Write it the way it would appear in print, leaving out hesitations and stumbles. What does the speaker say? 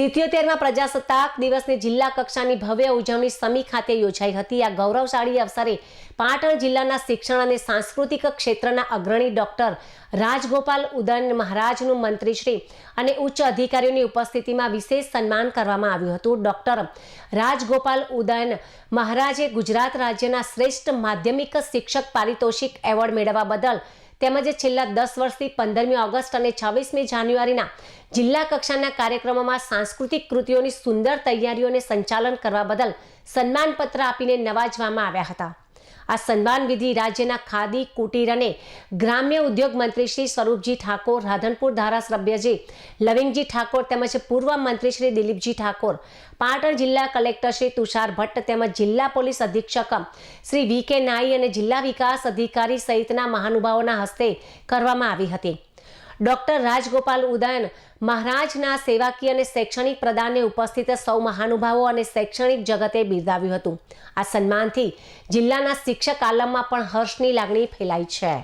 77મા પ્રજાસત્તાક દિવસની જિલ્લા કક્ષાની ભવ્ય ઉજવણી સમી ખાતે યોજાઈ હતી। આ ગૌરવશાળી અવસરે પાટણ જિલ્લાના શિક્ષણ અને સાંસ્કૃતિક ક્ષેત્રના અગ્રણી ડોક્ટર રાજગોપાલ ઉદયન મહારાજનું મંત્રીશ્રી અને ઉચ્ચ અધિકારીઓની ઉપસ્થિતિમાં વિશેષ સન્માન કરવામાં આવ્યું હતું। ડોક્ટર રાજગોપાલ ઉદયન મહારાજે ગુજરાત રાજ્યના શ્રેષ્ઠ માધ્યમિક શિક્ષક પારિતોષિક એવોર્ડ મેળવવા બદલ તેમજ છેલ્લા 10 વર્ષથી 15મી ઓગસ્ટ અને 26મી જાન્યુઆરીના જિલ્લા કક્ષાના કાર્યક્રમોમાં સાંસ્કૃતિક કૃતિઓની સુંદર તૈયારીઓને સંચાલન કરવા બદલ સન્માનપત્ર આપીને નવાજવામાં આવ્યા હતા। આ સન્માન વિધિ રાજ્યના ખાદી, કુટીર અને ગ્રામ્ય ઉદ્યોગ મંત્રી શ્રી સ્વરૂપજી ઠાકોર, રાધનપુર ધારાસભ્યજી લવિંગજી ઠાકોર તેમજ પૂર્વ મંત્રી શ્રી દિલીપજી ઠાકોર, પાટણ જિલ્લા કલેક્ટર શ્રી તુષાર ભટ્ટ તેમજ જિલ્લા પોલીસ અધિક્ષક શ્રી વી.કે. નાઈ અને જિલ્લા વિકાસ અધિકારી સહિતના મહાનુભાવોના હસ્તે કરવામાં આવી હતી। ડોક્ટર રાજગોપાલ ઉદયન મહારાજના સેવાકીય અને શૈક્ષણિક પ્રદાનને ઉપસ્થિત સૌ મહાનુભાવો અને શૈક્ષણિક જગતે બિરદાવ્યું હતું। આ સન્માનથી જિલ્લાના શિક્ષક આલમમાં પણ હર્ષની લાગણી ફેલાઈ છે।